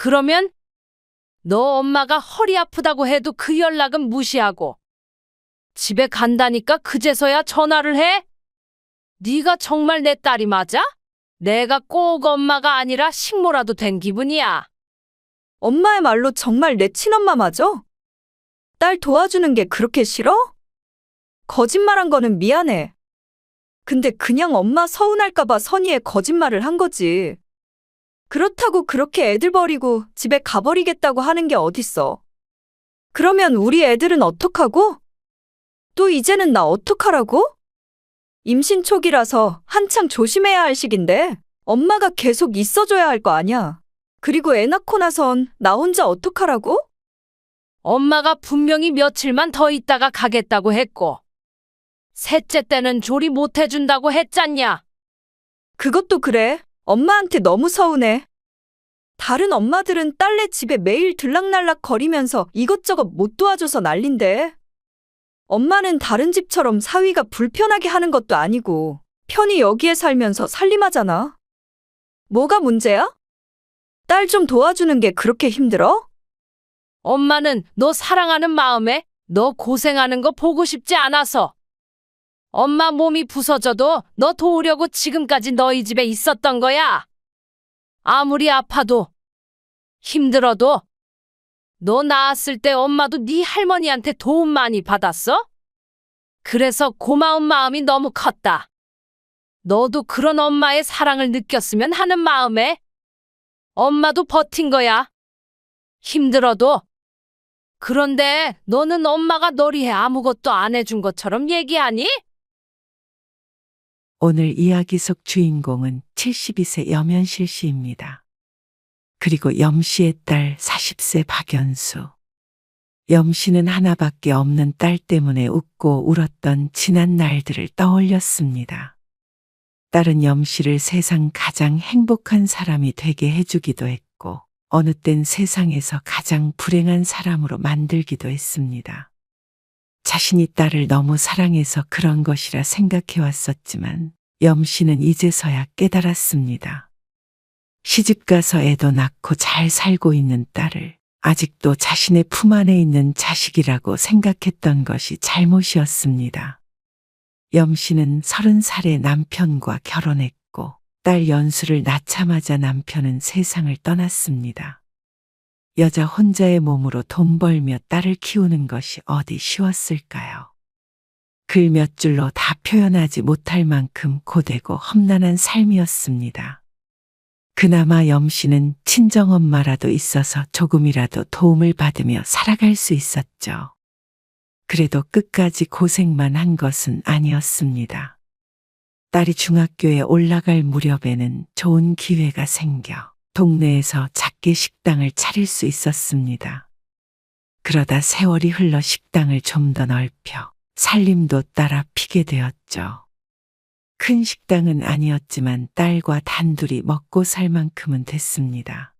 그러면 너 엄마가 허리 아프다고 해도 그 연락은 무시하고 집에 간다니까 그제서야 전화를 해? 네가 정말 내 딸이 맞아? 내가 꼭 엄마가 아니라 식모라도 된 기분이야. 엄마의 말로 정말 내 친엄마 맞아? 딸 도와주는 게 그렇게 싫어? 거짓말한 거는 미안해. 근데 그냥 엄마 서운할까봐 선의의 거짓말을 한 거지. 그렇다고 그렇게 애들 버리고 집에 가버리겠다고 하는 게 어딨어. 그러면 우리 애들은 어떡하고? 또 이제는 나 어떡하라고? 임신 초기라서 한창 조심해야 할 시기인데 엄마가 계속 있어줘야 할 거 아니야. 그리고 애 낳고 나선 나 혼자 어떡하라고? 엄마가 분명히 며칠만 더 있다가 가겠다고 했고 셋째 때는 조리 못 해준다고 했잖냐. 그것도 그래. 엄마한테 너무 서운해. 다른 엄마들은 딸네 집에 매일 들락날락 거리면서 이것저것 못 도와줘서 난린데. 엄마는 다른 집처럼 사위가 불편하게 하는 것도 아니고 편히 여기에 살면서 살림하잖아. 뭐가 문제야? 딸 좀 도와주는 게 그렇게 힘들어? 엄마는 너 사랑하는 마음에 너 고생하는 거 보고 싶지 않아서 엄마 몸이 부서져도 너 도우려고 지금까지 너희 집에 있었던 거야. 아무리 아파도 힘들어도 너 낳았을 때 엄마도 네 할머니한테 도움 많이 받았어? 그래서 고마운 마음이 너무 컸다. 너도 그런 엄마의 사랑을 느꼈으면 하는 마음에 엄마도 버틴 거야. 힘들어도. 그런데 너는 엄마가 널 위해 아무것도 안 해준 것처럼 얘기하니? 오늘 이야기 속 주인공은 72세 염현실 씨입니다. 그리고 염 씨의 딸 40세 박연수. 염 씨는 하나밖에 없는 딸 때문에 웃고 울었던 지난 날들을 떠올렸습니다. 딸은 염 씨를 세상 가장 행복한 사람이 되게 해주기도 했고 어느 땐 세상에서 가장 불행한 사람으로 만들기도 했습니다. 자신이 딸을 너무 사랑해서 그런 것이라 생각해왔었지만 염 씨는 이제서야 깨달았습니다. 시집가서 애도 낳고 잘 살고 있는 딸을 아직도 자신의 품 안에 있는 자식이라고 생각했던 것이 잘못이었습니다. 염 씨는 30살에 남편과 결혼했고 딸 연수를 낳자마자 남편은 세상을 떠났습니다. 여자 혼자의 몸으로 돈 벌며 딸을 키우는 것이 어디 쉬웠을까요? 글 몇 줄로 다 표현하지 못할 만큼 고되고 험난한 삶이었습니다. 그나마 염 씨는 친정엄마라도 있어서 조금이라도 도움을 받으며 살아갈 수 있었죠. 그래도 끝까지 고생만 한 것은 아니었습니다. 딸이 중학교에 올라갈 무렵에는 좋은 기회가 생겨 동네에서 작게 식당을 차릴 수 있었습니다. 그러다 세월이 흘러 식당을 좀 더 넓혀 살림도 따라 피게 되었죠. 큰 식당은 아니었지만 딸과 단둘이 먹고 살 만큼은 됐습니다.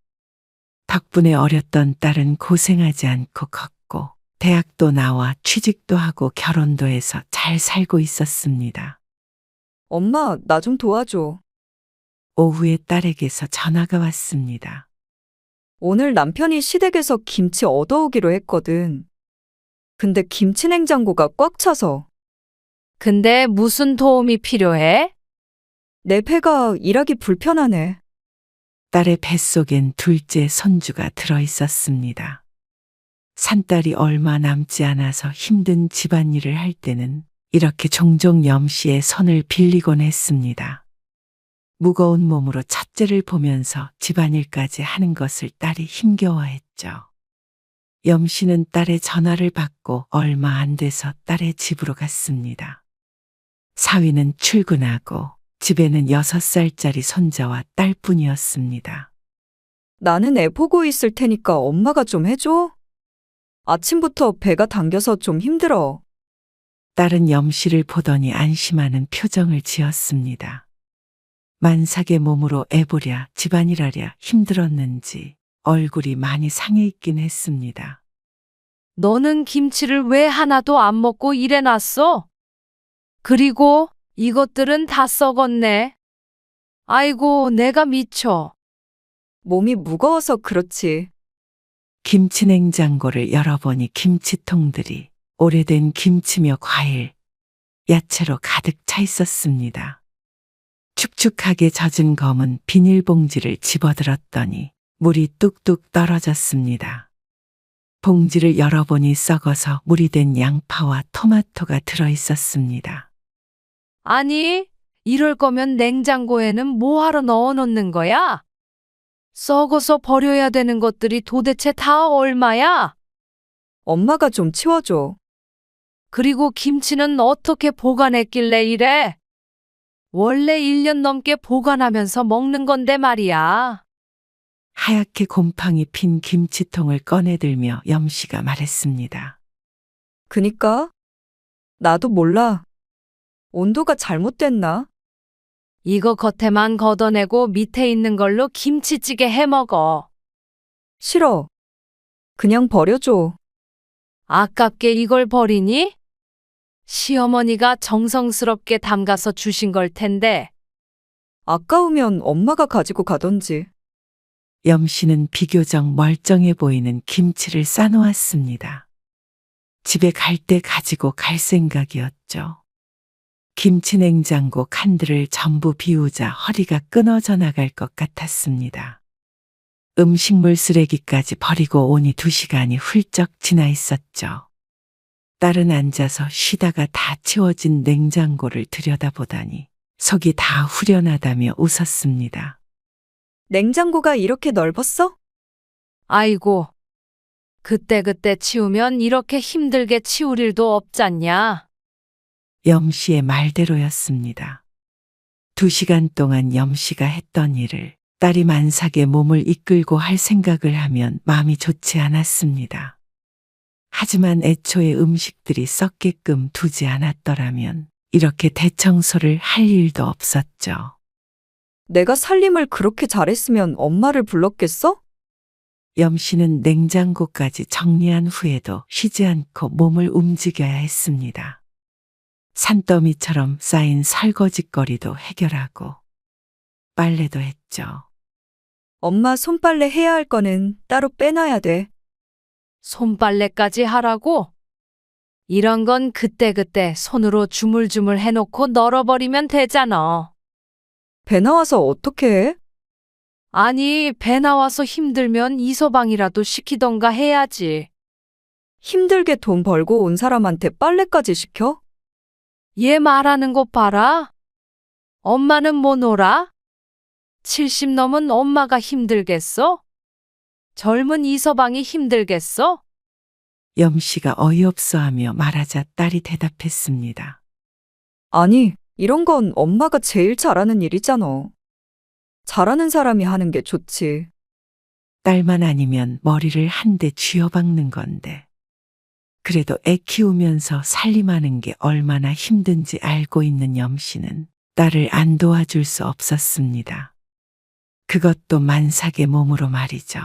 덕분에 어렸던 딸은 고생하지 않고 컸고 대학도 나와 취직도 하고 결혼도 해서 잘 살고 있었습니다. 엄마, 나 좀 도와줘. 오후에 딸에게서 전화가 왔습니다. 오늘 남편이 시댁에서 김치 얻어오기로 했거든. 근데 김치 냉장고가 꽉 차서 근데 무슨 도움이 필요해? 내 배가 일하기 불편하네. 딸의 뱃속엔 둘째 손주가 들어 있었습니다. 산딸이 얼마 남지 않아서 힘든 집안일을 할 때는 이렇게 종종 염 씨의 손을 빌리곤 했습니다. 무거운 몸으로 첫째를 보면서 집안일까지 하는 것을 딸이 힘겨워했죠. 염 씨는 딸의 전화를 받고 얼마 안 돼서 딸의 집으로 갔습니다. 사위는 출근하고 집에는 6살짜리 손자와 딸뿐이었습니다. 나는 애 보고 있을 테니까 엄마가 좀 해줘. 아침부터 배가 당겨서 좀 힘들어. 딸은 염 씨를 보더니 안심하는 표정을 지었습니다. 만삭의 몸으로 애보랴 집안일하랴 힘들었는지 얼굴이 많이 상해 있긴 했습니다. 너는 김치를 왜 하나도 안 먹고 일해놨어? 그리고 이것들은 다 썩었네. 아이고, 내가 미쳐. 몸이 무거워서 그렇지. 김치 냉장고를 열어보니 김치통들이 오래된 김치며 과일, 야채로 가득 차 있었습니다. 축축하게 젖은 검은 비닐봉지를 집어들었더니 물이 뚝뚝 떨어졌습니다. 봉지를 열어보니 썩어서 물이 된 양파와 토마토가 들어 있었습니다. 아니, 이럴 거면 냉장고에는 뭐하러 넣어놓는 거야? 썩어서 버려야 되는 것들이 도대체 다 얼마야? 엄마가 좀 치워줘. 그리고 김치는 어떻게 보관했길래 이래? 원래 1년 넘게 보관하면서 먹는 건데 말이야. 하얗게 곰팡이 핀 김치통을 꺼내들며 염씨가 말했습니다. 그니까? 나도 몰라. 온도가 잘못됐나? 이거 겉에만 걷어내고 밑에 있는 걸로 김치찌개 해 먹어. 싫어. 그냥 버려줘. 아깝게 이걸 버리니? 시어머니가 정성스럽게 담가서 주신 걸 텐데. 아까우면 엄마가 가지고 가던지. 염씨는 비교적 멀쩡해 보이는 김치를 싸놓았습니다. 집에 갈 때 가지고 갈 생각이었죠. 김치 냉장고 칸들을 전부 비우자 허리가 끊어져 나갈 것 같았습니다. 음식물 쓰레기까지 버리고 오니 2시간이 훌쩍 지나 있었죠. 딸은 앉아서 쉬다가 다 채워진 냉장고를 들여다보다니 속이 다 후련하다며 웃었습니다. 냉장고가 이렇게 넓었어? 아이고, 그때그때 치우면 이렇게 힘들게 치울 일도 없잖냐. 염씨의 말대로였습니다. 2시간 동안 염씨가 했던 일을 딸이 만삭의 몸을 이끌고 할 생각을 하면 마음이 좋지 않았습니다. 하지만 애초에 음식들이 썩게끔 두지 않았더라면 이렇게 대청소를 할 일도 없었죠. 내가 살림을 그렇게 잘했으면 엄마를 불렀겠어? 염씨는 냉장고까지 정리한 후에도 쉬지 않고 몸을 움직여야 했습니다. 산더미처럼 쌓인 설거지거리도 해결하고 빨래도 했죠. 엄마 손빨래 해야 할 거는 따로 빼놔야 돼. 손빨래까지 하라고? 이런 건 그때그때 손으로 주물주물 해놓고 널어버리면 되잖아. 배 나와서 어떻게 해? 아니, 배 나와서 힘들면 이서방이라도 시키던가 해야지. 힘들게 돈 벌고 온 사람한테 빨래까지 시켜? 얘 말하는 거 봐라. 엄마는 뭐 놀아? 70 넘은 엄마가 힘들겠어? 젊은 이서방이 힘들겠어? 염씨가 어이없어하며 말하자 딸이 대답했습니다. 아니, 이런 건 엄마가 제일 잘하는 일이잖아. 잘하는 사람이 하는 게 좋지. 딸만 아니면 머리를 한 대 쥐어박는 건데. 그래도 애 키우면서 살림하는 게 얼마나 힘든지 알고 있는 염씨는 딸을 안 도와줄 수 없었습니다. 그것도 만삭의 몸으로 말이죠.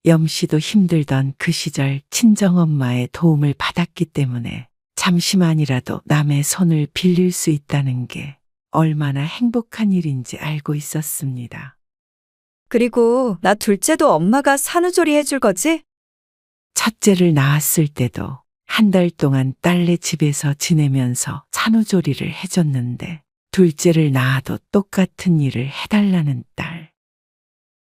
염씨도 힘들던 그 시절 친정엄마의 도움을 받았기 때문에 잠시만이라도 남의 손을 빌릴 수 있다는 게 얼마나 행복한 일인지 알고 있었습니다. 그리고 나 둘째도 엄마가 산후조리 해줄 거지? 첫째를 낳았을 때도 1달 동안 딸네 집에서 지내면서 산후조리를 해줬는데 둘째를 낳아도 똑같은 일을 해달라는 딸.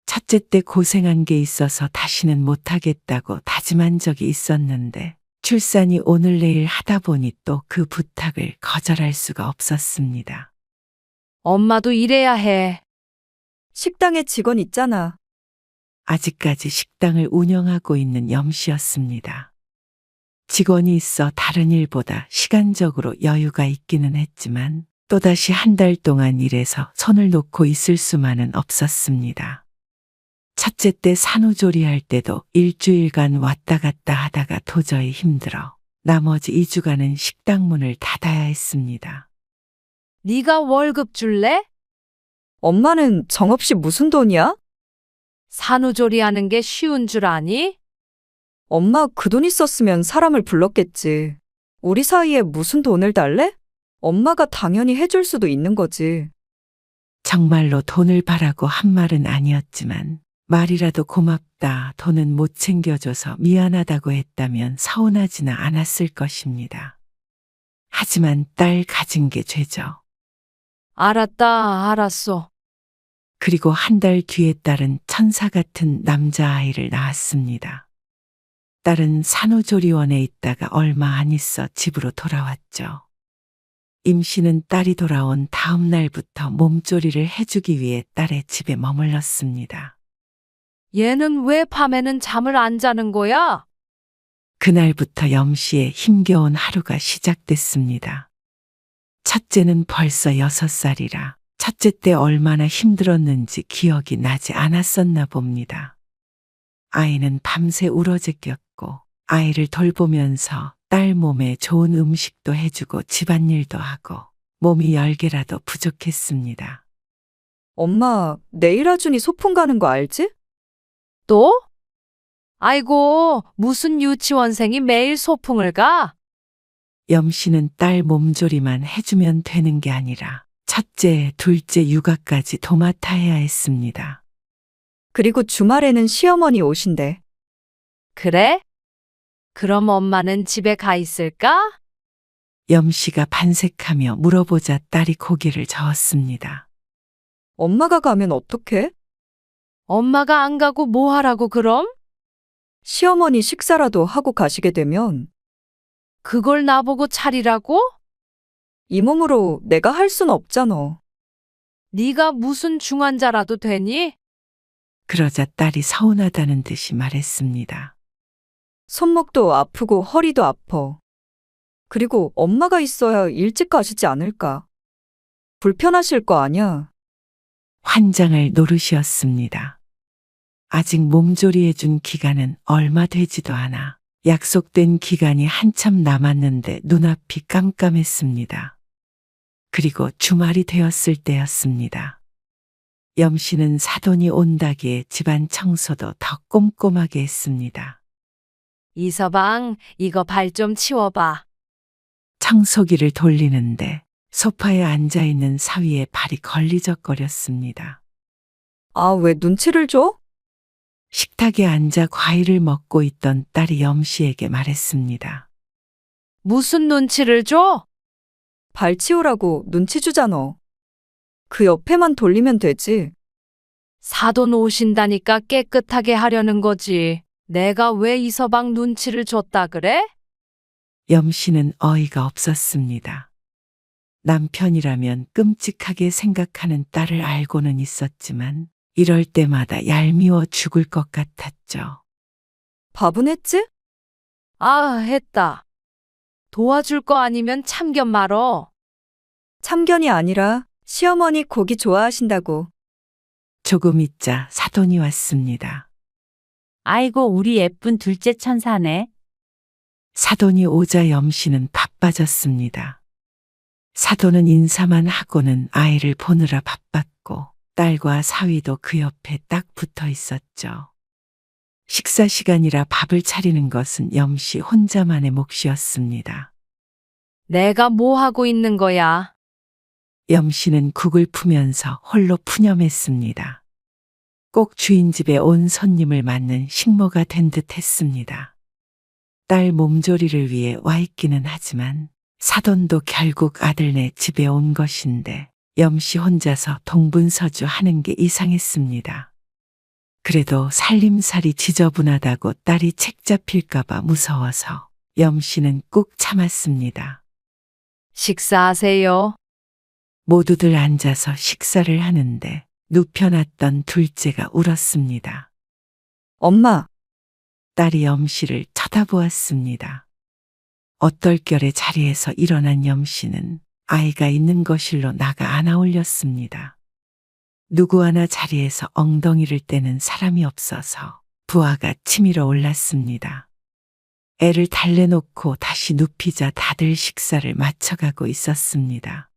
첫째 때 고생한 게 있어서 다시는 못하겠다고 다짐한 적이 있었는데 출산이 오늘 내일 하다 보니 또 그 부탁을 거절할 수가 없었습니다. 엄마도 일해야 해. 식당에 직원 있잖아. 아직까지 식당을 운영하고 있는 염씨였습니다. 직원이 있어 다른 일보다 시간적으로 여유가 있기는 했지만 또다시 1달 동안 일해서 손을 놓고 있을 수만은 없었습니다. 첫째 때 산후조리할 때도 일주일간 왔다 갔다 하다가 도저히 힘들어 나머지 2주간은 식당 문을 닫아야 했습니다. 네가 월급 줄래? 엄마는 정없이 무슨 돈이야? 산후조리 하는 게 쉬운 줄 아니? 엄마 그 돈 있었으면 사람을 불렀겠지. 우리 사이에 무슨 돈을 달래? 엄마가 당연히 해줄 수도 있는 거지. 정말로 돈을 바라고 한 말은 아니었지만 말이라도 고맙다, 돈은 못 챙겨줘서 미안하다고 했다면 서운하지는 않았을 것입니다. 하지만 딸 가진 게 죄죠. 알았다, 알았어. 그리고 한 달 뒤에 딸은 천사 같은 남자아이를 낳았습니다. 딸은 산후조리원에 있다가 얼마 안 있어 집으로 돌아왔죠. 임씨는 딸이 돌아온 다음 날부터 몸조리를 해주기 위해 딸의 집에 머물렀습니다. 얘는 왜 밤에는 잠을 안 자는 거야? 그날부터 염씨의 힘겨운 하루가 시작됐습니다. 첫째는 벌써 6살이라 첫째 때 얼마나 힘들었는지 기억이 나지 않았었나 봅니다. 아이는 밤새 울어제꼈고 아이를 돌보면서 딸 몸에 좋은 음식도 해주고 집안일도 하고 몸이 10개라도 부족했습니다. 엄마, 내일 하준이 소풍 가는 거 알지? 또? 아이고, 무슨 유치원생이 매일 소풍을 가? 염씨는 딸 몸조리만 해주면 되는 게 아니라 첫째, 둘째 육아까지 도맡아야 했습니다. 그리고 주말에는 시어머니 오신대. 그래? 그럼 엄마는 집에 가 있을까? 염씨가 반색하며 물어보자 딸이 고개를 저었습니다. 엄마가 가면 어떡해? 엄마가 안 가고 뭐 하라고 그럼? 시어머니 식사라도 하고 가시게 되면 그걸 나보고 차리라고? 이 몸으로 내가 할 순 없잖아. 네가 무슨 중환자라도 되니? 그러자 딸이 서운하다는 듯이 말했습니다. 손목도 아프고 허리도 아파. 그리고 엄마가 있어야 일찍 가시지 않을까. 불편하실 거 아냐. 환장할 노릇이었습니다. 아직 몸조리해준 기간은 얼마 되지도 않아 약속된 기간이 한참 남았는데 눈앞이 깜깜했습니다. 그리고 주말이 되었을 때였습니다. 염씨는 사돈이 온다기에 집안 청소도 더 꼼꼼하게 했습니다. 이서방, 이거 발 좀 치워봐. 청소기를 돌리는데 소파에 앉아있는 사위의 발이 걸리적거렸습니다. 아, 왜 눈치를 줘? 식탁에 앉아 과일을 먹고 있던 딸이 염씨에게 말했습니다. 무슨 눈치를 줘? 발 치우라고 눈치 주잖아. 그 옆에만 돌리면 되지. 사돈 오신다니까 깨끗하게 하려는 거지. 내가 왜 이서방 눈치를 줬다 그래? 염씨는 어이가 없었습니다. 남편이라면 끔찍하게 생각하는 딸을 알고는 있었지만 이럴 때마다 얄미워 죽을 것 같았죠. 밥은 했지? 아, 했다. 도와줄 거 아니면 참견 말어. 참견이 아니라 시어머니 고기 좋아하신다고. 조금 있자 사돈이 왔습니다. 아이고, 우리 예쁜 둘째 천사네. 사돈이 오자 염씨는 바빠졌습니다. 사돈은 인사만 하고는 아이를 보느라 바빴고 딸과 사위도 그 옆에 딱 붙어 있었죠. 식사 시간이라 밥을 차리는 것은 염씨 혼자만의 몫이었습니다. 내가 뭐 하고 있는 거야? 염씨는 국을 푸면서 홀로 푸념했습니다. 꼭 주인 집에 온 손님을 맞는 식모가 된 듯 했습니다. 딸 몸조리를 위해 와 있기는 하지만 사돈도 결국 아들네 집에 온 것인데 염씨 혼자서 동분서주 하는 게 이상했습니다. 그래도 살림살이 지저분하다고 딸이 책 잡힐까봐 무서워서 염씨는 꾹 참았습니다. 식사하세요. 모두들 앉아서 식사를 하는데 눕혀놨던 둘째가 울었습니다. 엄마, 딸이 염씨를 쳐다보았습니다. 어떨결에 자리에서 일어난 염씨는 아이가 있는 거실로 나가 안아 올렸습니다. 누구 하나 자리에서 엉덩이를 떼는 사람이 없어서 부하가 치밀어 올랐습니다. 애를 달래놓고 다시 눕히자 다들 식사를 마쳐가고 있었습니다.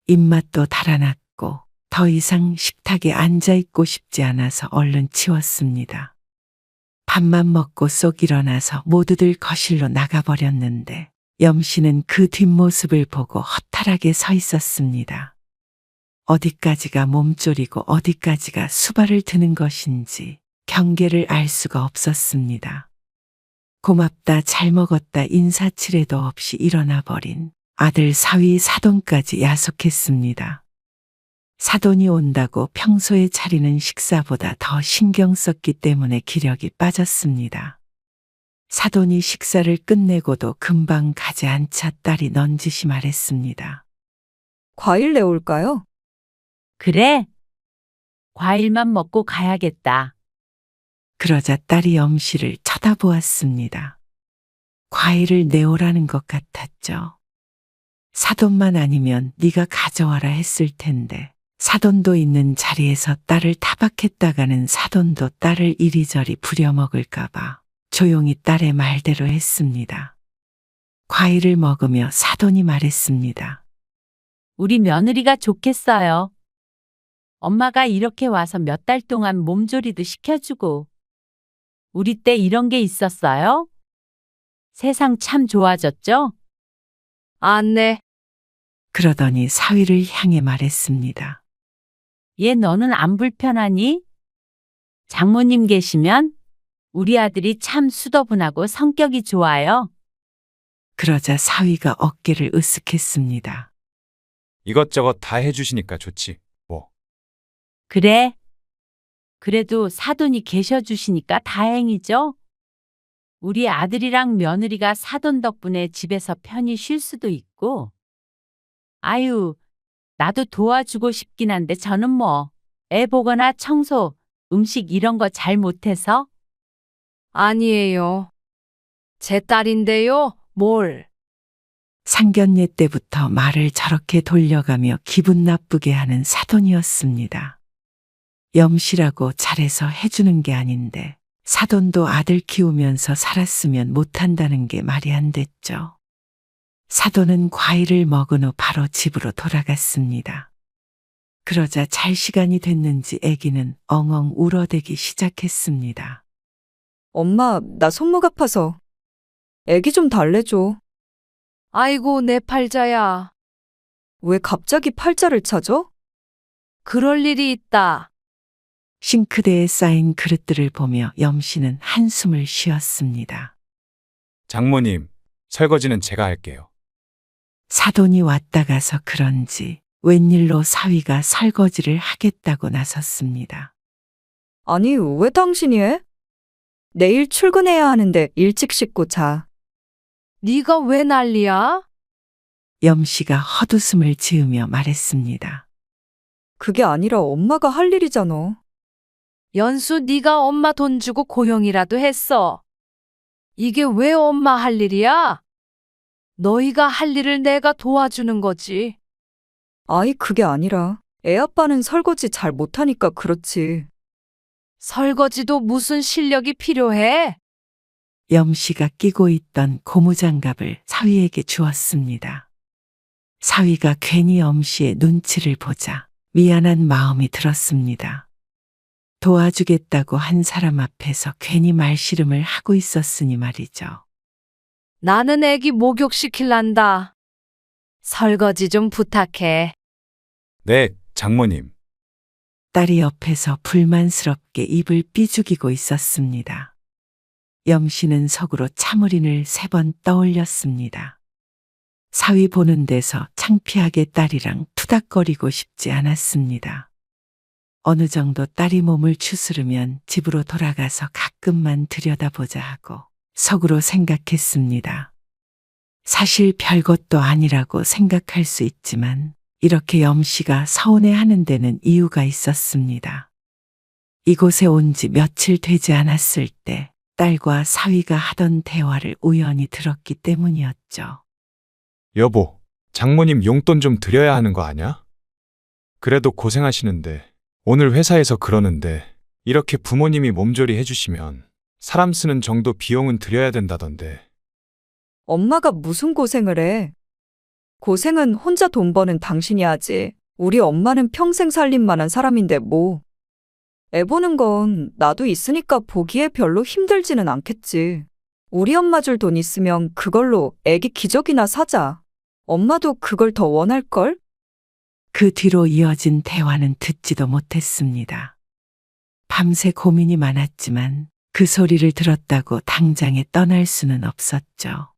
입맛도 달아났고 더 이상 식탁에 앉아있고 싶지 않아서 얼른 치웠습니다. 밥만 먹고 쏙 일어나서 모두들 거실로 나가버렸는데 염씨는 그 뒷모습을 보고 허탈하게 서 있었습니다. 어디까지가 몸조리고 어디까지가 수발을 드는 것인지 경계를 알 수가 없었습니다. 고맙다 잘 먹었다 인사치레도 없이 일어나 버린 아들 사위 사돈까지 야속했습니다. 사돈이 온다고 평소에 차리는 식사보다 더 신경 썼기 때문에 기력이 빠졌습니다. 사돈이 식사를 끝내고도 금방 가지 않자 딸이 넌지시 말했습니다. 과일 내올까요? 그래? 과일만 먹고 가야겠다. 그러자 딸이 염씨를 쳐다보았습니다. 과일을 내오라는 것 같았죠. 사돈만 아니면 네가 가져와라 했을 텐데 사돈도 있는 자리에서 딸을 타박했다가는 사돈도 딸을 이리저리 부려먹을까 봐 조용히 딸의 말대로 했습니다. 과일을 먹으며 사돈이 말했습니다. 우리 며느리가 좋겠어요. 엄마가 이렇게 와서 몇 달 동안 몸조리도 시켜주고. 우리 때 이런 게 있었어요? 세상 참 좋아졌죠? 안네. 그러더니 사위를 향해 말했습니다. 얘 너는 안 불편하니? 장모님 계시면 우리 아들이 참 수더분하고 성격이 좋아요. 그러자 사위가 어깨를 으쓱했습니다. 이것저것 다 해주시니까 좋지. 뭐. 그래. 그래도 사돈이 계셔주시니까 다행이죠? 우리 아들이랑 며느리가 사돈 덕분에 집에서 편히 쉴 수도 있고. 아유, 나도 도와주고 싶긴 한데 저는 뭐, 애 보거나 청소, 음식 이런 거 잘 못해서. 아니에요. 제 딸인데요. 뭘. 상견례 때부터 말을 저렇게 돌려가며 기분 나쁘게 하는 사돈이었습니다. 염씨라고 잘해서 해주는 게 아닌데 사돈도 아들 키우면서 살았으면 못한다는 게 말이 안 됐죠. 사돈은 과일을 먹은 후 바로 집으로 돌아갔습니다. 그러자 잘 시간이 됐는지 아기는 엉엉 울어대기 시작했습니다. 엄마, 나 손목 아파서. 애기 좀 달래줘. 아이고, 내 팔자야. 왜 갑자기 팔자를 찾아? 그럴 일이 있다. 싱크대에 쌓인 그릇들을 보며 염씨는 한숨을 쉬었습니다. 장모님, 설거지는 제가 할게요. 사돈이 왔다 가서 그런지 웬일로 사위가 설거지를 하겠다고 나섰습니다. 아니, 왜 당신이 해? 내일 출근해야 하는데 일찍 씻고 자. 네가 왜 난리야? 염씨가 헛웃음을 지으며 말했습니다. 그게 아니라 엄마가 할 일이잖아. 연수, 네가 엄마 돈 주고 고용이라도 했어. 이게 왜 엄마 할 일이야? 너희가 할 일을 내가 도와주는 거지. 아이, 그게 아니라 애 아빠는 설거지 잘 못하니까 그렇지. 설거지도 무슨 실력이 필요해? 염씨가 끼고 있던 고무장갑을 사위에게 주었습니다. 사위가 괜히 염씨의 눈치를 보자 미안한 마음이 들었습니다. 도와주겠다고 한 사람 앞에서 괜히 말씨름을 하고 있었으니 말이죠. 나는 애기 목욕시킬란다. 설거지 좀 부탁해. 네, 장모님. 딸이 옆에서 불만스럽게 입을 삐죽이고 있었습니다. 염씨는 속으로 참을인을 3번 떠올렸습니다. 사위 보는 데서 창피하게 딸이랑 투닥거리고 싶지 않았습니다. 어느 정도 딸이 몸을 추스르면 집으로 돌아가서 가끔만 들여다보자 하고 속으로 생각했습니다. 사실 별것도 아니라고 생각할 수 있지만 이렇게 염씨가 서운해하는 데는 이유가 있었습니다. 이곳에 온 지 며칠 되지 않았을 때 딸과 사위가 하던 대화를 우연히 들었기 때문이었죠. 여보, 장모님 용돈 좀 드려야 하는 거 아냐? 그래도 고생하시는데 오늘 회사에서 그러는데 이렇게 부모님이 몸조리 해주시면 사람 쓰는 정도 비용은 드려야 된다던데. 엄마가 무슨 고생을 해? 고생은 혼자 돈 버는 당신이 하지. 우리 엄마는 평생 살림 만한 사람인데 뭐. 애 보는 건 나도 있으니까 보기에 별로 힘들지는 않겠지. 우리 엄마 줄 돈 있으면 그걸로 애기 기저귀나 사자. 엄마도 그걸 더 원할걸? 그 뒤로 이어진 대화는 듣지도 못했습니다. 밤새 고민이 많았지만 그 소리를 들었다고 당장에 떠날 수는 없었죠.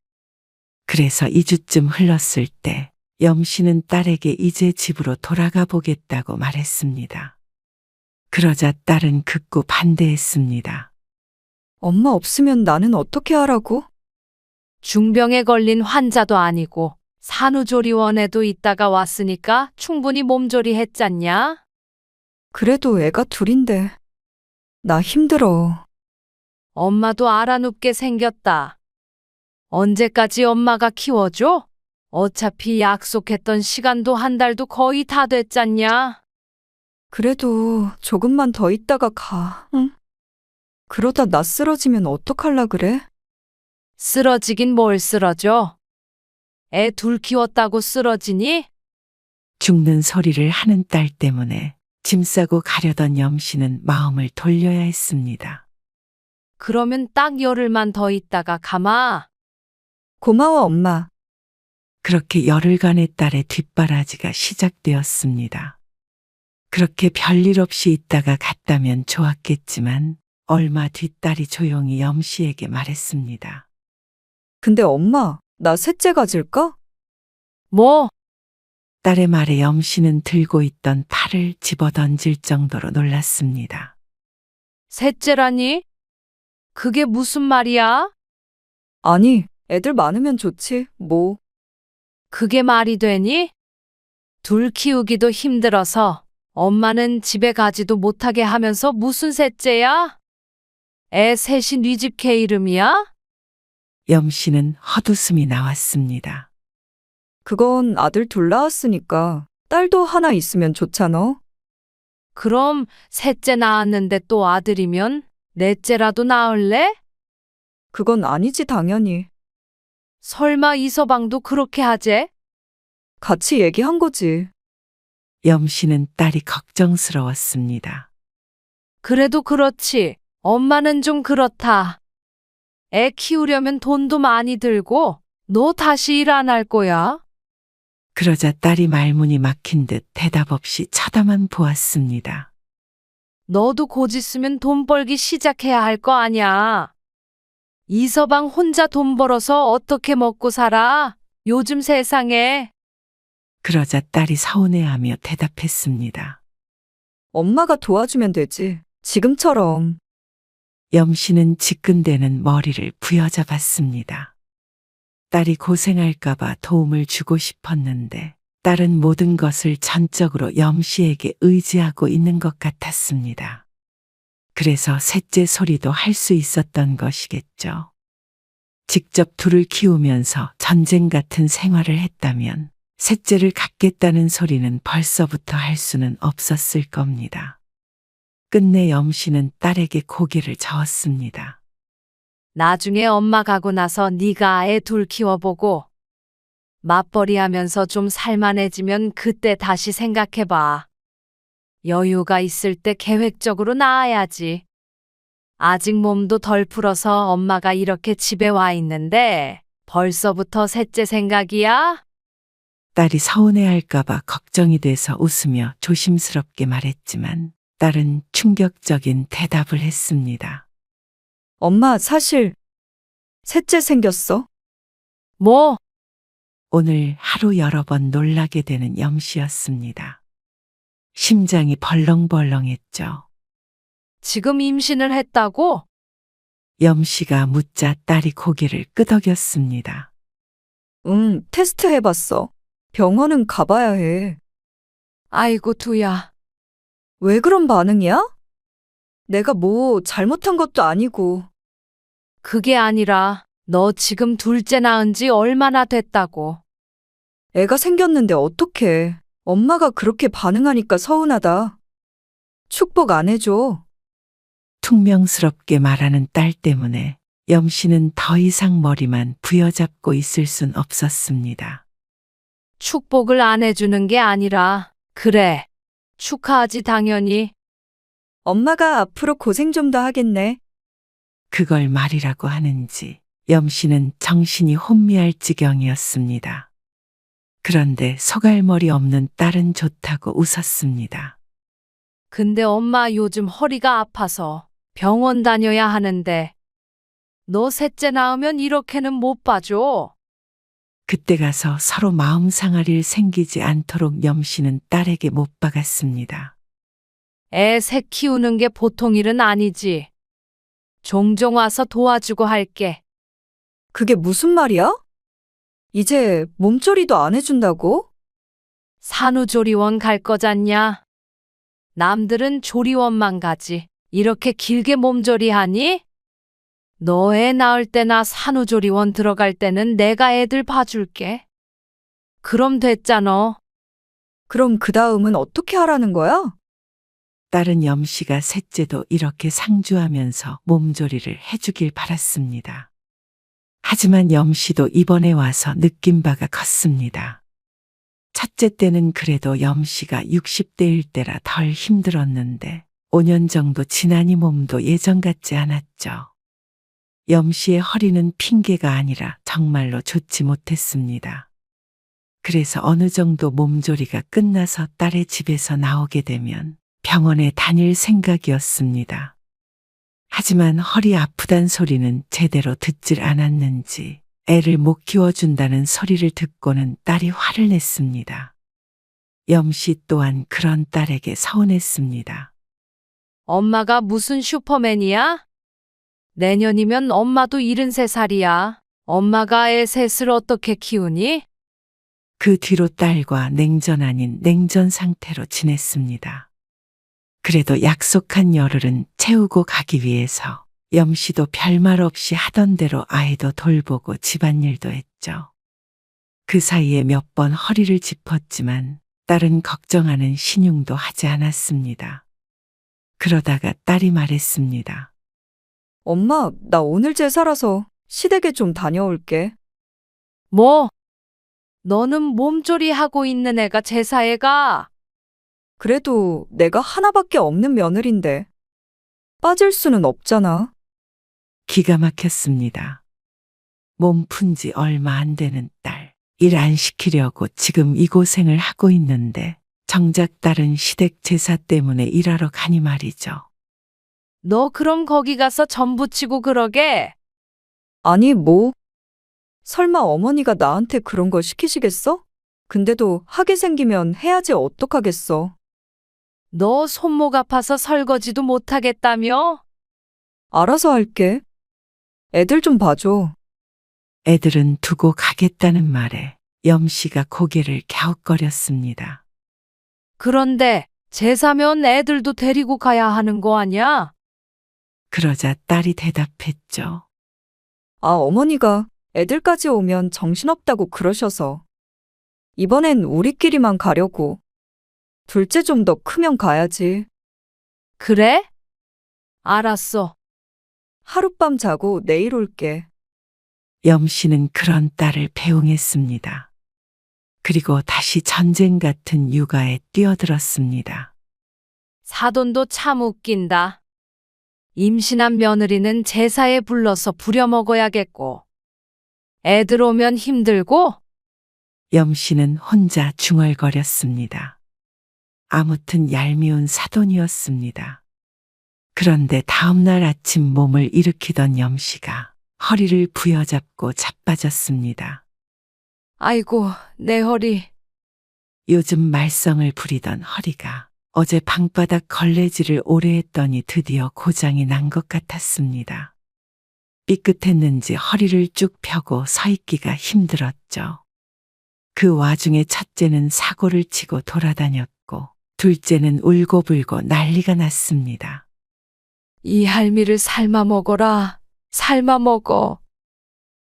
그래서 2주쯤 흘렀을 때 염씨는 딸에게 이제 집으로 돌아가 보겠다고 말했습니다. 그러자 딸은 극구 반대했습니다. 엄마 없으면 나는 어떻게 하라고? 중병에 걸린 환자도 아니고 산후조리원에도 있다가 왔으니까 충분히 몸조리 했잖냐? 그래도 애가 둘인데. 나 힘들어. 엄마도 알아눕게 생겼다. 언제까지 엄마가 키워줘? 어차피 약속했던 시간도 한 달도 거의 다 됐잖냐? 그래도 조금만 더 있다가 가, 응? 그러다 나 쓰러지면 어떡할라 그래? 쓰러지긴 뭘 쓰러져? 애 둘 키웠다고 쓰러지니? 죽는 소리를 하는 딸 때문에 짐 싸고 가려던 염씨는 마음을 돌려야 했습니다. 그러면 딱 열흘만 더 있다가 가마. 고마워, 엄마. 그렇게 열흘간의 딸의 뒷바라지가 시작되었습니다. 그렇게 별일 없이 있다가 갔다면 좋았겠지만 얼마 뒤 딸이 조용히 염씨에게 말했습니다. 근데 엄마, 나 셋째 가질까? 뭐? 딸의 말에 염씨는 들고 있던 팔을 집어던질 정도로 놀랐습니다. 셋째라니? 그게 무슨 말이야? 아니, 애들 많으면 좋지, 뭐. 그게 말이 되니? 둘 키우기도 힘들어서 엄마는 집에 가지도 못하게 하면서 무슨 셋째야? 애 셋이 네 집 개 이름이야? 염씨는 헛웃음이 나왔습니다. 그건 아들 둘 낳았으니까 딸도 하나 있으면 좋잖아. 그럼 셋째 낳았는데 또 아들이면 넷째라도 낳을래? 그건 아니지, 당연히. 설마 이서방도 그렇게 하재? 같이 얘기한 거지. 염씨는 딸이 걱정스러웠습니다. 그래도 그렇지. 엄마는 좀 그렇다. 애 키우려면 돈도 많이 들고 너 다시 일 안 할 거야? 그러자 딸이 말문이 막힌 듯 대답 없이 쳐다만 보았습니다. 너도 곧 있으면 돈 벌기 시작해야 할 거 아냐. 이서방 혼자 돈 벌어서 어떻게 먹고 살아? 요즘 세상에. 그러자 딸이 서운해하며 대답했습니다. 엄마가 도와주면 되지. 지금처럼. 염씨는 지끈대는 머리를 부여잡았습니다. 딸이 고생할까봐 도움을 주고 싶었는데 딸은 모든 것을 전적으로 염씨에게 의지하고 있는 것 같았습니다. 그래서 셋째 소리도 할 수 있었던 것이겠죠. 직접 둘을 키우면서 전쟁 같은 생활을 했다면 셋째를 갖겠다는 소리는 벌써부터 할 수는 없었을 겁니다. 끝내 염씨는 딸에게 고개를 저었습니다. 나중에 엄마 가고 나서 네가 애 둘 키워보고 맞벌이 하면서 좀 살만해지면 그때 다시 생각해봐. 여유가 있을 때 계획적으로 낳아야지. 아직 몸도 덜 풀어서 엄마가 이렇게 집에 와 있는데 벌써부터 셋째 생각이야? 딸이 서운해할까봐 걱정이 돼서 웃으며 조심스럽게 말했지만 딸은 충격적인 대답을 했습니다. 엄마, 사실 셋째 생겼어. 뭐? 오늘 하루 여러 번 놀라게 되는 염씨였습니다. 심장이 벌렁벌렁했죠. 지금 임신을 했다고? 염씨가 묻자 딸이 고개를 끄덕였습니다. 응, 테스트 해봤어. 병원은 가봐야 해. 아이고 두야. 왜 그런 반응이야? 내가 뭐 잘못한 것도 아니고. 그게 아니라 너 지금 둘째 낳은 지 얼마나 됐다고. 애가 생겼는데 어떡해. 엄마가 그렇게 반응하니까 서운하다. 축복 안 해줘. 퉁명스럽게 말하는 딸 때문에 염씨는 더 이상 머리만 부여잡고 있을 순 없었습니다. 축복을 안 해주는 게 아니라 그래. 축하하지 당연히. 엄마가 앞으로 고생 좀 더 하겠네. 그걸 말이라고 하는지 염씨는 정신이 혼미할 지경이었습니다. 그런데 소갈머리 없는 딸은 좋다고 웃었습니다. 근데 엄마 요즘 허리가 아파서 병원 다녀야 하는데 너 셋째 낳으면 이렇게는 못 봐줘. 그때 가서 서로 마음 상할 일 생기지 않도록 염씨는 딸에게 못 박았습니다. 애 셋 키우는 게 보통 일은 아니지. 종종 와서 도와주고 할게. 그게 무슨 말이야? 이제 몸조리도 안 해준다고? 산후조리원 갈 거잖냐? 남들은 조리원만 가지. 이렇게 길게 몸조리하니? 너 애 낳을 때나 산후조리원 들어갈 때는 내가 애들 봐줄게. 그럼 됐잖아. 그럼 그 다음은 어떻게 하라는 거야? 딸은 염씨가 셋째도 이렇게 상주하면서 몸조리를 해주길 바랐습니다. 하지만 염씨도 이번에 와서 느낀 바가 컸습니다. 첫째 때는 그래도 염씨가 60대일 때라 덜 힘들었는데 5년 정도 지나니 몸도 예전 같지 않았죠. 염씨의 허리는 핑계가 아니라 정말로 좋지 못했습니다. 그래서 어느 정도 몸조리가 끝나서 딸의 집에서 나오게 되면 병원에 다닐 생각이었습니다. 하지만 허리 아프단 소리는 제대로 듣질 않았는지 애를 못 키워준다는 소리를 듣고는 딸이 화를 냈습니다. 염씨 또한 그런 딸에게 서운했습니다. 엄마가 무슨 슈퍼맨이야? 내년이면 엄마도 73살이야. 엄마가 애 셋을 어떻게 키우니? 그 뒤로 딸과 냉전 아닌 냉전 상태로 지냈습니다. 그래도 약속한 열흘은 채우고 가기 위해서 염씨도 별말 없이 하던 대로 아이도 돌보고 집안일도 했죠. 그 사이에 몇 번 허리를 짚었지만 딸은 걱정하는 신용도 하지 않았습니다. 그러다가 딸이 말했습니다. 엄마, 나 오늘 제사라서 시댁에 좀 다녀올게. 뭐? 너는 몸조리 하고 있는 애가 제사에 가? 그래도 내가 하나밖에 없는 며느린데 빠질 수는 없잖아. 기가 막혔습니다. 몸 푼 지 얼마 안 되는 딸. 일 안 시키려고 지금 이 고생을 하고 있는데 정작 딸은 시댁 제사 때문에 일하러 가니 말이죠. 너 그럼 거기 가서 전 부치고 그러게? 아니, 뭐. 설마 어머니가 나한테 그런 걸 시키시겠어? 근데도 하게 생기면 해야지 어떡하겠어. 너 손목 아파서 설거지도 못하겠다며? 알아서 할게. 애들 좀 봐줘. 애들은 두고 가겠다는 말에 염씨가 고개를 갸웃거렸습니다. 그런데 제사면 애들도 데리고 가야 하는 거 아냐? 그러자 딸이 대답했죠. 아, 어머니가 애들까지 오면 정신없다고 그러셔서. 이번엔 우리끼리만 가려고. 둘째 좀 더 크면 가야지. 그래? 알았어. 하룻밤 자고 내일 올게. 염씨는 그런 딸을 배웅했습니다. 그리고 다시 전쟁 같은 육아에 뛰어들었습니다. 사돈도 참 웃긴다. 임신한 며느리는 제사에 불러서 부려먹어야겠고, 애들 오면 힘들고, 염씨는 혼자 중얼거렸습니다. 아무튼 얄미운 사돈이었습니다. 그런데 다음날 아침 몸을 일으키던 염씨가 허리를 부여잡고 자빠졌습니다. 아이고, 내 허리. 요즘 말썽을 부리던 허리가 어제 방바닥 걸레질을 오래 했더니 드디어 고장이 난 것 같았습니다. 삐끗했는지 허리를 쭉 펴고 서 있기가 힘들었죠. 그 와중에 첫째는 사고를 치고 돌아다녔고 둘째는 울고불고 난리가 났습니다. 이 할미를 삶아 먹어라. 삶아 먹어.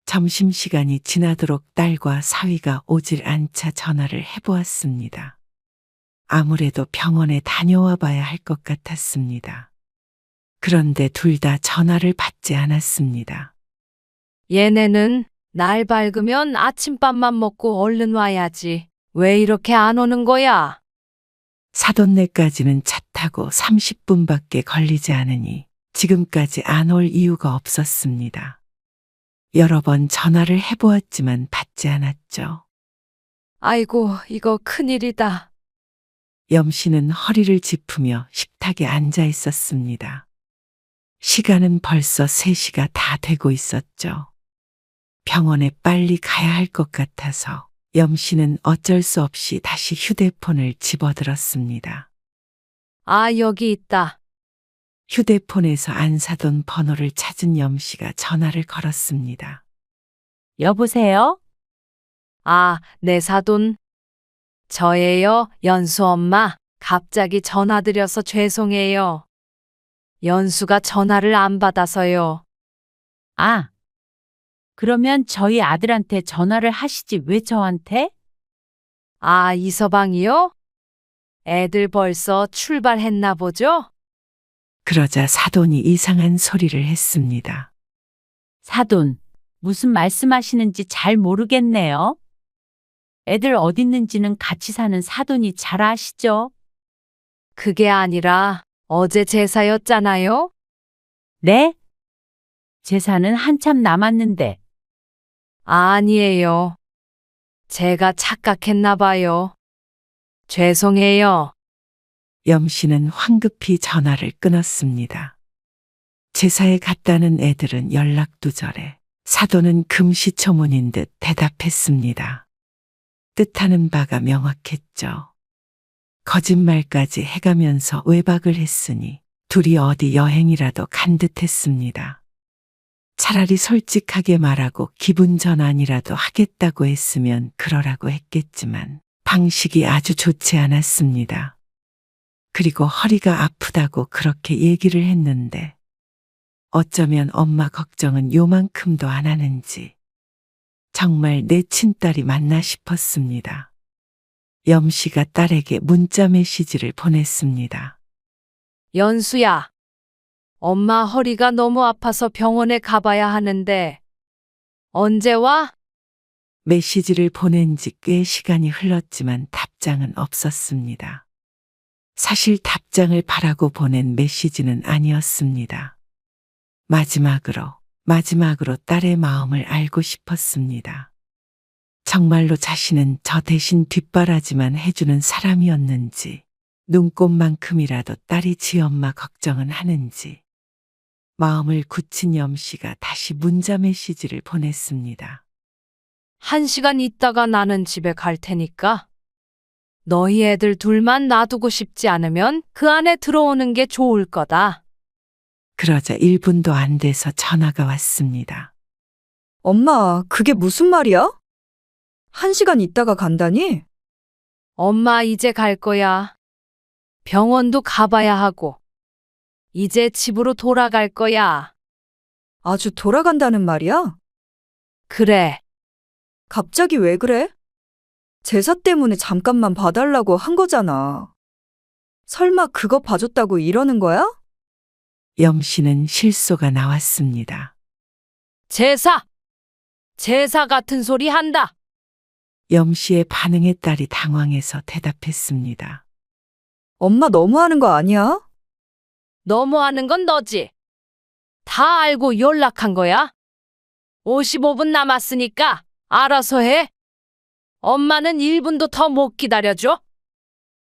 점심시간이 지나도록 딸과 사위가 오질 않자 전화를 해보았습니다. 아무래도 병원에 다녀와 봐야 할 것 같았습니다. 그런데 둘 다 전화를 받지 않았습니다. 얘네는 날 밝으면 아침밥만 먹고 얼른 와야지. 왜 이렇게 안 오는 거야? 사돈네까지는 차 타고 30분밖에 걸리지 않으니 지금까지 안 올 이유가 없었습니다. 여러 번 전화를 해보았지만 받지 않았죠. 아이고, 이거 큰일이다. 염씨는 허리를 짚으며 식탁에 앉아 있었습니다. 시간은 벌써 3시가 다 되고 있었죠. 병원에 빨리 가야 할 것 같아서 염씨는 어쩔 수 없이 다시 휴대폰을 집어들었습니다. 아, 여기 있다. 휴대폰에서 안 사돈 번호를 찾은 염씨가 전화를 걸었습니다. 여보세요? 아, 내 사돈. 저예요, 연수 엄마. 갑자기 전화드려서 죄송해요. 연수가 전화를 안 받아서요. 아, 그러면 저희 아들한테 전화를 하시지 왜 저한테? 아, 이서방이요? 애들 벌써 출발했나 보죠? 그러자 사돈이 이상한 소리를 했습니다. 사돈, 무슨 말씀하시는지 잘 모르겠네요. 애들 어디 있는지는 같이 사는 사돈이 잘 아시죠? 그게 아니라 어제 제사였잖아요? 네? 제사는 한참 남았는데. 아니에요. 제가 착각했나 봐요. 죄송해요. 염씨는 황급히 전화를 끊었습니다. 제사에 갔다는 애들은 연락두절에 사돈은 금시초문인 듯 대답했습니다. 뜻하는 바가 명확했죠. 거짓말까지 해가면서 외박을 했으니 둘이 어디 여행이라도 간 듯했습니다. 차라리 솔직하게 말하고 기분 전환이라도 하겠다고 했으면 그러라고 했겠지만 방식이 아주 좋지 않았습니다. 그리고 허리가 아프다고 그렇게 얘기를 했는데 어쩌면 엄마 걱정은 요만큼도 안 하는지 정말 내 친딸이 맞나 싶었습니다. 염씨가 딸에게 문자 메시지를 보냈습니다. 연수야, 엄마 허리가 너무 아파서 병원에 가봐야 하는데 언제 와? 메시지를 보낸 지 꽤 시간이 흘렀지만 답장은 없었습니다. 사실 답장을 바라고 보낸 메시지는 아니었습니다. 마지막으로 딸의 마음을 알고 싶었습니다. 정말로 자신은 저 대신 뒷바라지만 해주는 사람이었는지, 눈곱만큼이라도 딸이 지 엄마 걱정은 하는지, 마음을 굳힌 염씨가 다시 문자 메시지를 보냈습니다. 1시간 있다가 나는 집에 갈 테니까 너희 애들 둘만 놔두고 싶지 않으면 그 안에 들어오는 게 좋을 거다. 그러자 1분도 안 돼서 전화가 왔습니다. 엄마, 그게 무슨 말이야? 1시간 있다가 간다니? 엄마 이제 갈 거야. 병원도 가봐야 하고 이제 집으로 돌아갈 거야. 아주 돌아간다는 말이야? 그래. 갑자기 왜 그래? 제사 때문에 잠깐만 봐달라고 한 거잖아. 설마 그거 봐줬다고 이러는 거야? 염씨는 실소가 나왔습니다. 제사 같은 소리 한다. 염씨의 반응에 딸이 당황해서 대답했습니다. 엄마 너무하는 거 아니야? 너무하는 건 너지. 다 알고 연락한 거야. 55분 남았으니까 알아서 해. 엄마는 1분도 더 못 기다려줘.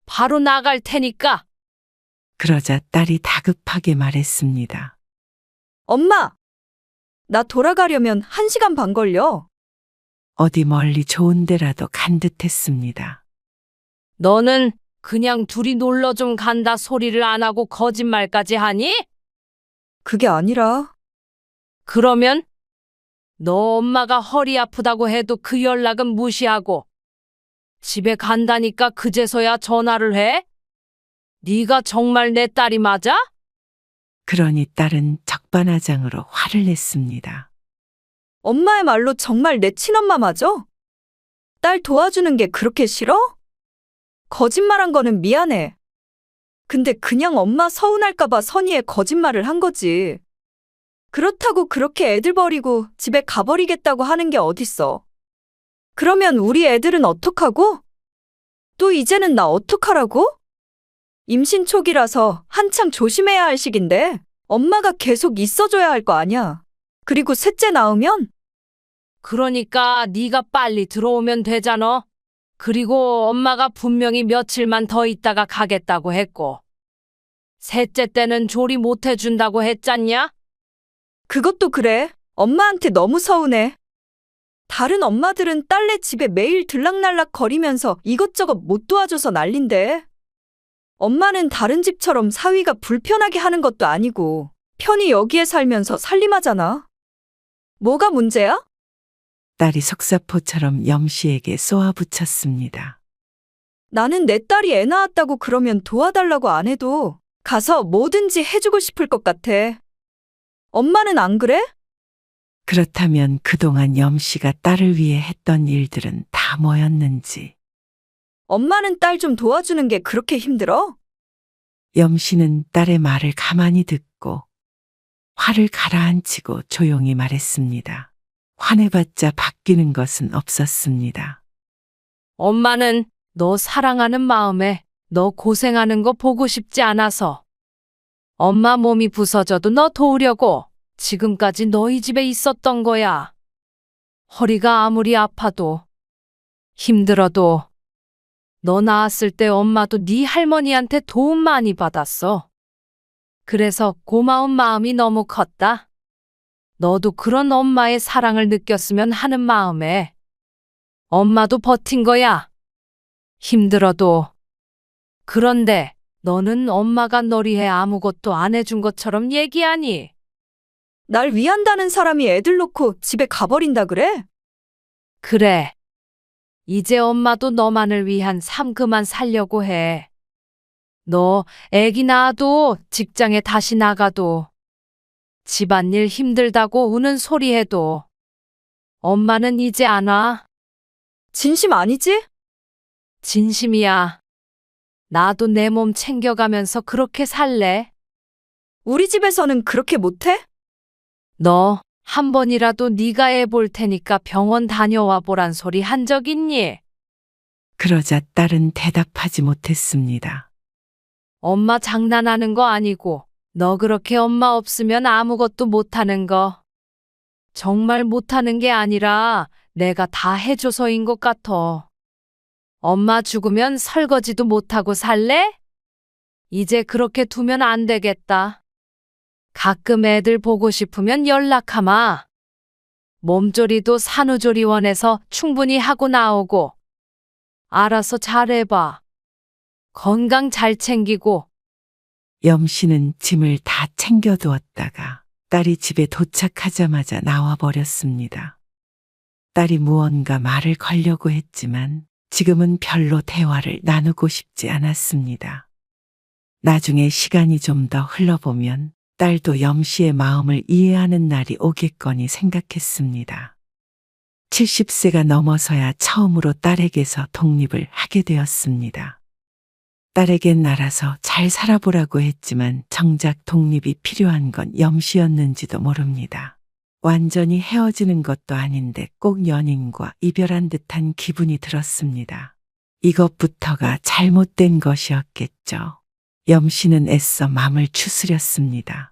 바로 나갈 테니까. 그러자 딸이 다급하게 말했습니다. 엄마! 나 돌아가려면 1시간 반 걸려. 어디 멀리 좋은 데라도 간 듯했습니다. 너는 그냥 둘이 놀러 좀 간다 소리를 안 하고 거짓말까지 하니? 그게 아니라 그러면 너 엄마가 허리 아프다고 해도 그 연락은 무시하고 집에 간다니까 그제서야 전화를 해? 네가 정말 내 딸이 맞아? 그러니 딸은 적반하장으로 화를 냈습니다. 엄마의 말로 정말 내 친엄마 맞아? 딸 도와주는 게 그렇게 싫어? 거짓말한 거는 미안해. 근데 그냥 엄마 서운할까봐 선의의 거짓말을 한 거지. 그렇다고 그렇게 애들 버리고 집에 가버리겠다고 하는 게 어딨어. 그러면 우리 애들은 어떡하고? 또 이제는 나 어떡하라고? 임신 초기라서 한창 조심해야 할 시기인데 엄마가 계속 있어줘야 할 거 아니야. 그리고 셋째 낳으면? 그러니까 네가 빨리 들어오면 되잖아. 그리고 엄마가 분명히 며칠만 더 있다가 가겠다고 했고, 셋째 때는 조리 못 해준다고 했잖냐? 그것도 그래. 엄마한테 너무 서운해. 다른 엄마들은 딸네 집에 매일 들락날락 거리면서 이것저것 못 도와줘서 난린데. 엄마는 다른 집처럼 사위가 불편하게 하는 것도 아니고 편히 여기에 살면서 살림하잖아. 뭐가 문제야? 딸이 속사포처럼 염씨에게 쏘아붙였습니다. 나는 내 딸이 애 낳았다고 그러면 도와달라고 안 해도 가서 뭐든지 해주고 싶을 것 같아. 엄마는 안 그래? 그렇다면 그동안 염씨가 딸을 위해 했던 일들은 다 뭐였는지. 엄마는 딸 좀 도와주는 게 그렇게 힘들어? 염씨는 딸의 말을 가만히 듣고 화를 가라앉히고 조용히 말했습니다. 화내봤자 바뀌는 것은 없었습니다. 엄마는 너 사랑하는 마음에 너 고생하는 거 보고 싶지 않아서 엄마 몸이 부서져도 너 도우려고 지금까지 너희 집에 있었던 거야. 허리가 아무리 아파도 힘들어도 너 낳았을 때 엄마도 네 할머니한테 도움 많이 받았어. 그래서 고마운 마음이 너무 컸다. 너도 그런 엄마의 사랑을 느꼈으면 하는 마음에 엄마도 버틴 거야. 힘들어도. 그런데 너는 엄마가 널 위해 아무것도 안 해준 것처럼 얘기하니? 날 위한다는 사람이 애들 놓고 집에 가버린다 그래? 그래. 이제 엄마도 너만을 위한 삶 그만 살려고 해. 너 애기 낳아도 직장에 다시 나가도 집안일 힘들다고 우는 소리 해도 엄마는 이제 안 와. 진심 아니지? 진심이야. 나도 내 몸 챙겨가면서 그렇게 살래. 우리 집에서는 그렇게 못해? 너 한 번이라도 네가 애 볼 테니까 병원 다녀와 보란 소리 한 적 있니? 그러자 딸은 대답하지 못했습니다. 엄마 장난하는 거 아니고 너 그렇게 엄마 없으면 아무것도 못하는 거. 정말 못하는 게 아니라 내가 다 해줘서인 것 같아. 엄마 죽으면 설거지도 못하고 살래? 이제 그렇게 두면 안 되겠다. 가끔 애들 보고 싶으면 연락하마. 몸조리도 산후조리원에서 충분히 하고 나오고. 알아서 잘해봐. 건강 잘 챙기고. 염씨는 짐을 다 챙겨두었다가 딸이 집에 도착하자마자 나와버렸습니다. 딸이 무언가 말을 걸려고 했지만 지금은 별로 대화를 나누고 싶지 않았습니다. 나중에 시간이 좀 더 흘러보면 딸도 염씨의 마음을 이해하는 날이 오겠거니 생각했습니다. 70세가 넘어서야 처음으로 딸에게서 독립을 하게 되었습니다. 딸에겐 알아서 잘 살아보라고 했지만 정작 독립이 필요한 건 염씨였는지도 모릅니다. 완전히 헤어지는 것도 아닌데 꼭 연인과 이별한 듯한 기분이 들었습니다. 이것부터가 잘못된 것이었겠죠. 염씨는 애써 맘을 추스렸습니다.